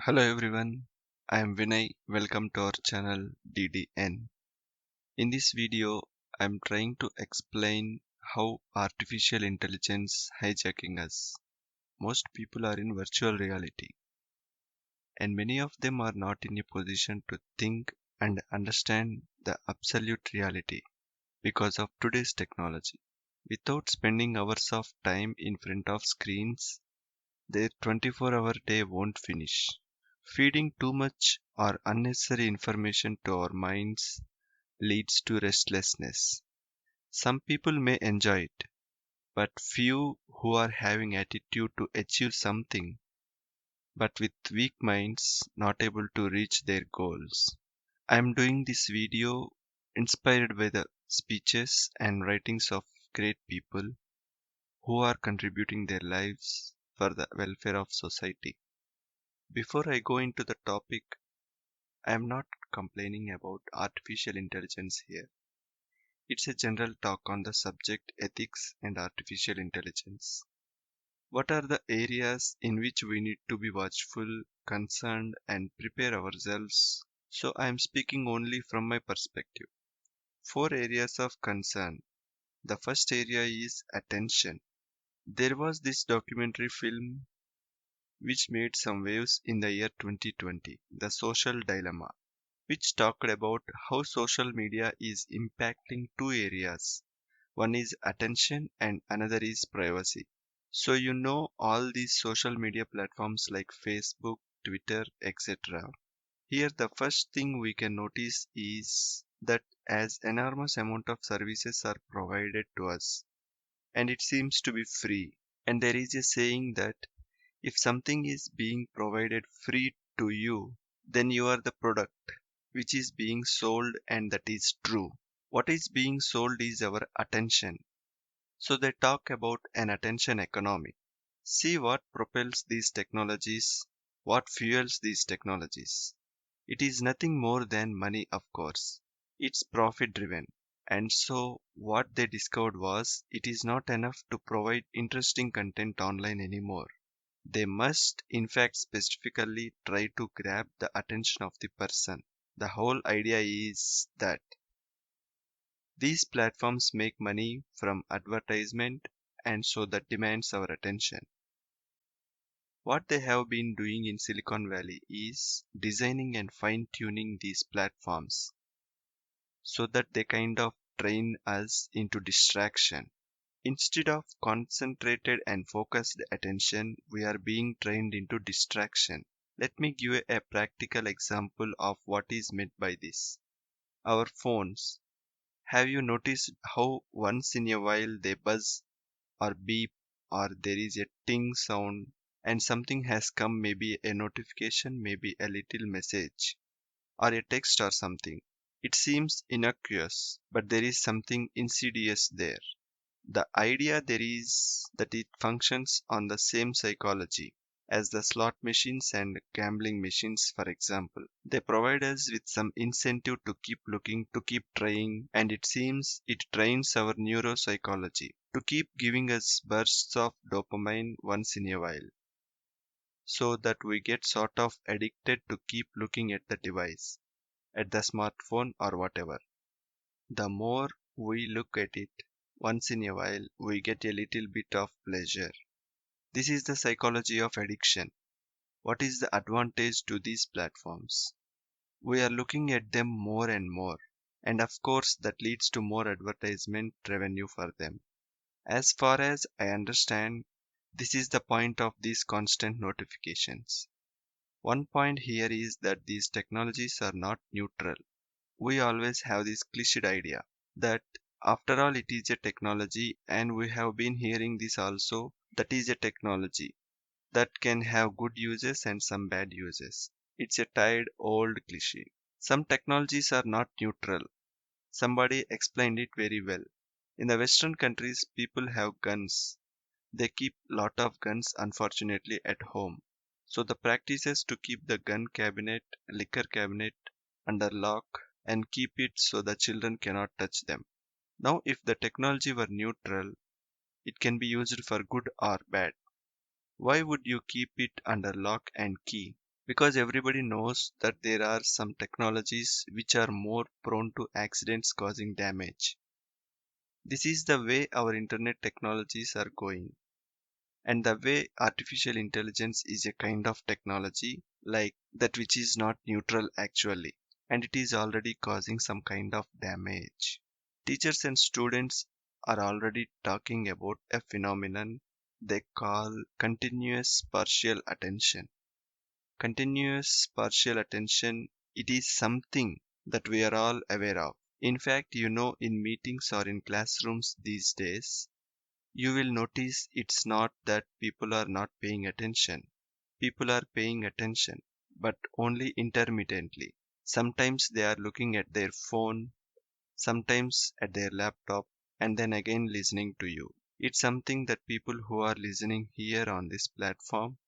Hello everyone, I am Vinay. Welcome to our channel DDN. In this video, I am trying to explain how artificial intelligence hijacking us. Most people are in virtual reality, and many of them are not in a position to think and understand the absolute reality because of today's technology. Without spending hours of time in front of screens, their 24-hour day won't finish. Feeding too much or unnecessary information to our minds leads to restlessness. Some people may enjoy it, but few who are having attitude to achieve something, but with weak minds not able to reach their goals. I am doing this video inspired by the speeches and writings of great people who are contributing their lives for the welfare of society. Before I go into the topic, I am not complaining about artificial intelligence here. It's a general talk on the subject ethics and artificial intelligence. What are the areas in which we need to be watchful, concerned, and prepare ourselves? So I am speaking only from my perspective. Four areas of concern. The first area is attention. There was this documentary film which made some waves in the year 2020, The Social Dilemma, which talked about how social media is impacting two areas. One is attention and another is privacy. So, all these social media platforms like Facebook, Twitter, etc. Here, the first thing we can notice is that as enormous amount of services are provided to us, and it seems to be free. And there is a saying that if something is being provided free to you, then you are the product which is being sold, and that is true. What is being sold is our attention. So they talk about an attention economy. See what propels these technologies, what fuels these technologies. It is nothing more than money, of course. It's profit driven. And so what they discovered was it is not enough to provide interesting content online anymore. They must, in fact, specifically try to grab the attention of the person. The whole idea is that these platforms make money from advertisement, and so that demands our attention. What they have been doing in Silicon Valley is designing and fine tuning these platforms so that they kind of train us into distraction. Instead of concentrated and focused attention, we are being trained into distraction. Let me give a practical example of what is meant by this. Our phones. Have you noticed how once in a while they buzz or beep or there is a ting sound and something has come, maybe a notification, maybe a little message or a text or something? It seems innocuous, but there is something insidious there. The idea there is that it functions on the same psychology as the slot machines and gambling machines, for example. They provide us with some incentive to keep looking, to keep trying, and it seems it trains our neuropsychology to keep giving us bursts of dopamine once in a while, so that we get sort of addicted to keep looking at the device, at the smartphone or whatever. The more we look at it, once in a while, we get a little bit of pleasure. This is the psychology of addiction. What is the advantage to these platforms? We are looking at them more and more, and of course, that leads to more advertisement revenue for them. As far as I understand, this is the point of these constant notifications. One point here is that these technologies are not neutral. We always have this cliched idea that after all it is a technology, and we have been hearing this also, that is a technology that can have good uses and some bad uses. It's a tired old cliche. Some technologies are not neutral. Somebody explained it very well. In the western countries people have guns. They keep lot of guns unfortunately at home. So the practice is to keep the gun cabinet, liquor cabinet under lock and keep it so the children cannot touch them. Now, if the technology were neutral, it can be used for good or bad. Why would you keep it under lock and key? because everybody knows that there are some technologies which are more prone to accidents causing damage. This is the way our internet technologies are going, and the way artificial intelligence is a kind of technology like that which is not neutral actually, and it is already causing some kind of damage. Teachers and students are already talking about a phenomenon they call continuous partial attention. Continuous partial attention, it is something that we are all aware of. In fact, in meetings or in classrooms these days, you will notice it's not that people are not paying attention. People are paying attention, but only intermittently. Sometimes they are looking at their phone, sometimes at their laptop, and then again listening to you. It's something that people who are listening here on this platform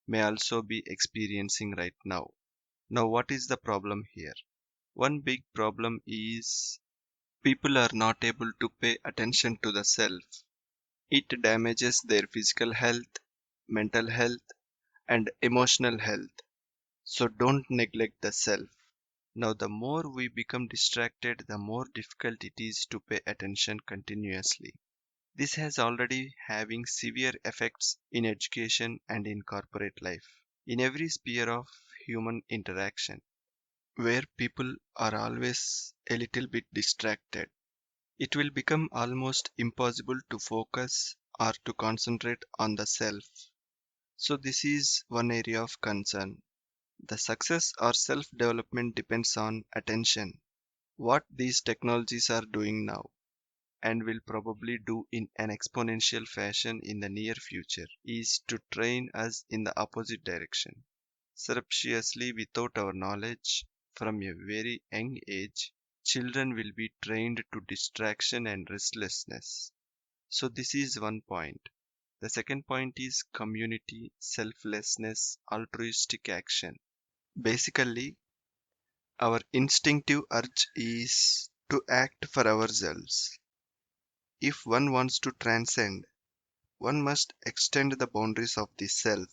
may also be experiencing right now. Now, what is the problem here? One big problem is people are not able to pay attention to the self. It damages their physical health, mental health, and emotional health. So don't neglect the self. Now, the more we become distracted, the more difficult it is to pay attention continuously. This has already having severe effects in education and in corporate life, in every sphere of human interaction, where people are always a little bit distracted. It will become almost impossible to focus or to concentrate on the self. So, this is one area of concern. The success or self development depends on attention. What these technologies are doing now and will probably do in an exponential fashion in the near future is to train us in the opposite direction. Surreptitiously, without our knowledge, from a very young age, children will be trained to distraction and restlessness. So, this is one point. The second point is community, selflessness, altruistic action. Basically, our instinctive urge is to act for ourselves. If one wants to transcend, one must extend the boundaries of the self.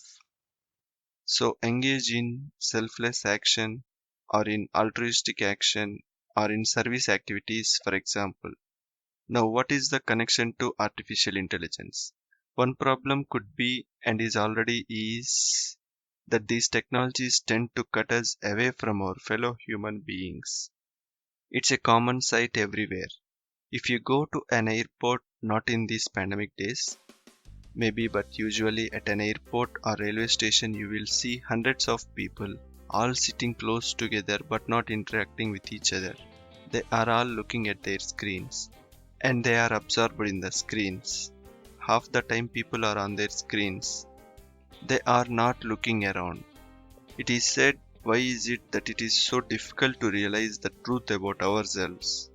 So engage in selfless action or in altruistic action or in service activities, for example. Now, what is the connection to artificial intelligence? One problem could be, and is already is, that these technologies tend to cut us away from our fellow human beings. It's a common sight everywhere. If you go to an airport, not in these pandemic days, maybe, but usually at an airport or railway station, you will see hundreds of people all sitting close together but not interacting with each other. They are all looking at their screens and they are absorbed in the screens. Half the time, people are on their screens. They are not looking around. It is said, why is it that it is so difficult to realize the truth about ourselves?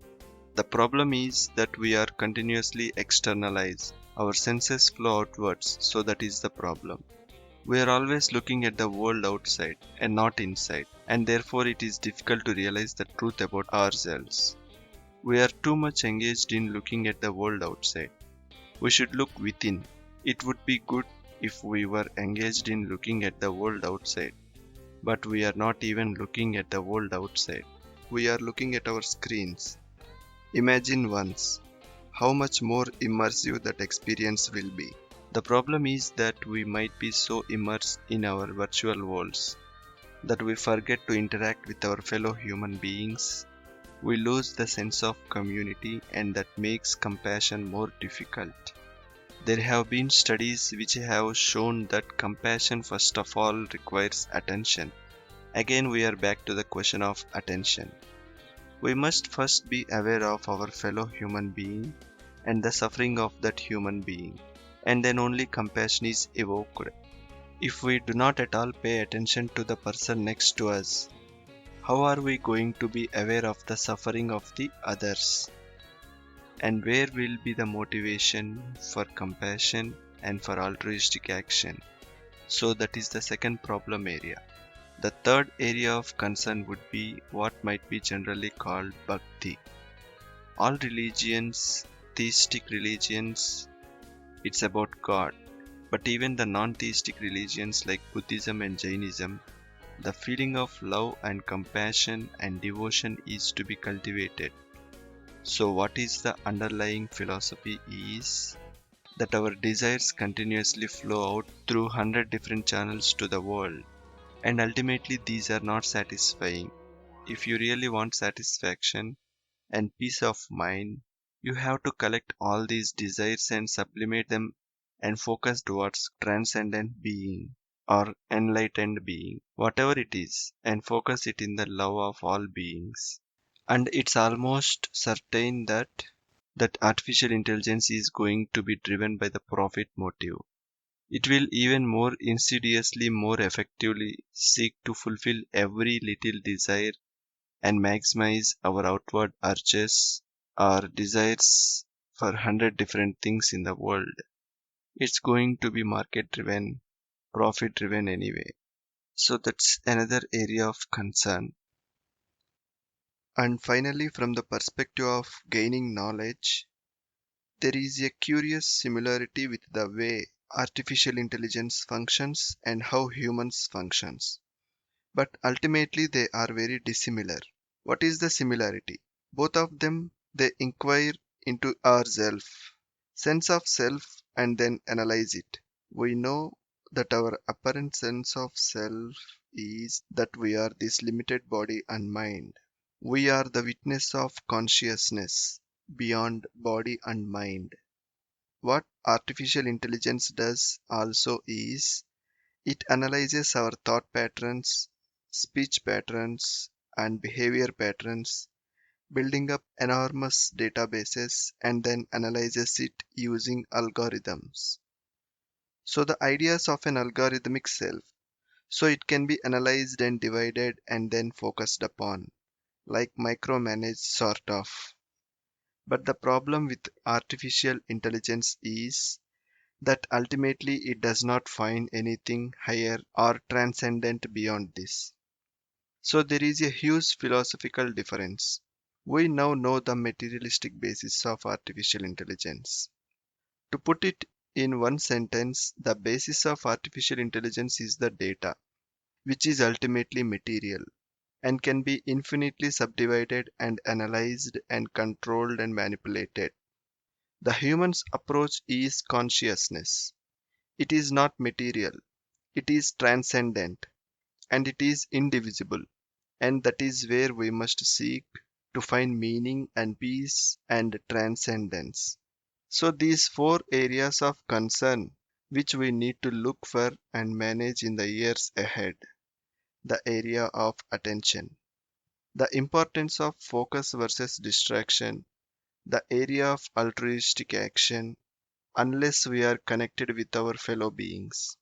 The problem is that we are continuously externalized. Our senses flow outwards, so that is the problem. We are always looking at the world outside and not inside, and therefore it is difficult to realize the truth about ourselves. We are too much engaged in looking at the world outside. We should look within. It would be good if we were engaged in looking at the world outside, but we are not even looking at the world outside. We are looking at our screens. Imagine once how much more immersive that experience will be. The problem is that we might be so immersed in our virtual worlds that we forget to interact with our fellow human beings. We lose the sense of community, and that makes compassion more difficult. There have been studies which have shown that compassion first of all requires attention. Again, we are back to the question of attention. We must first be aware of our fellow human being and the suffering of that human being, and then only compassion is evoked. If we do not at all pay attention to the person next to us, how are we going to be aware of the suffering of the others? And where will be the motivation for compassion and for altruistic action? So, that is the second problem area. The third area of concern would be what might be generally called bhakti. All religions, theistic religions, it's about God. But even the non theistic religions like Buddhism and Jainism The feeling of love and compassion and devotion is to be cultivated. So, what is the underlying philosophy is that our desires continuously flow out through 100 different channels to the world, and ultimately these are not satisfying. If you really want satisfaction and peace of mind, you have to collect all these desires and sublimate them and focus towards transcendent being or enlightened being, whatever it is, and focus it in the love of all beings. And it's almost certain that artificial intelligence is going to be driven by the profit motive. It will even more insidiously, more effectively seek to fulfill every little desire and maximize our outward urges or desires for 100 different things in the world. It's going to be market driven, profit driven anyway. So that's another area of concern. And finally, from the perspective of gaining knowledge, there is a curious similarity with the way artificial intelligence functions and how humans functions. But ultimately they are very dissimilar. What is the similarity? Both of them they inquire into our self, sense of self and then analyze it. We know that our apparent sense of self is that we are this limited body and mind. We are the witness of consciousness beyond body and mind. What artificial intelligence does also is it analyzes our thought patterns, speech patterns, and behavior patterns, building up enormous databases and then analyzes it using algorithms. So, the ideas of an algorithmic self. So, it can be analyzed and divided and then focused upon, like micromanaged sort of. But the problem with artificial intelligence is that ultimately it does not find anything higher or transcendent beyond this. So there is a huge philosophical difference. We now know the materialistic basis of artificial intelligence. To put it in one sentence, the basis of artificial intelligence is the data, which is ultimately material and can be infinitely subdivided and analyzed and controlled and manipulated. The human's approach is consciousness. It is not material, it is transcendent, and it is indivisible, and that is where we must seek to find meaning and peace and transcendence. So, these four areas of concern which we need to look for and manage in the years ahead. The area of attention, the importance of focus versus distraction, the area of altruistic action, unless we are connected with our fellow beings.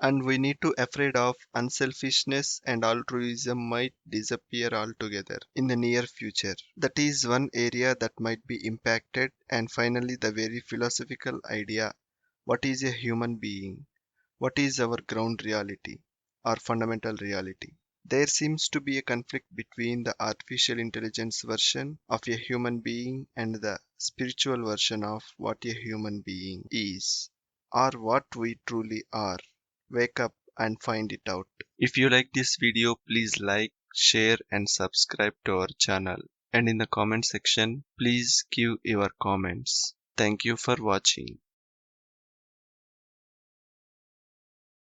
And we need to afraid of unselfishness and altruism might disappear altogether in the near future. That is one area that might be impacted. And finally, the very philosophical idea: what is a human being? What is our ground reality, our fundamental reality? There seems to be a conflict between the artificial intelligence version of a human being and the spiritual version of what a human being is, or what we truly are. Wake up and find it out. If you like this video, please like, share, and subscribe to our channel. And in the comment section, please give your comments. Thank you for watching.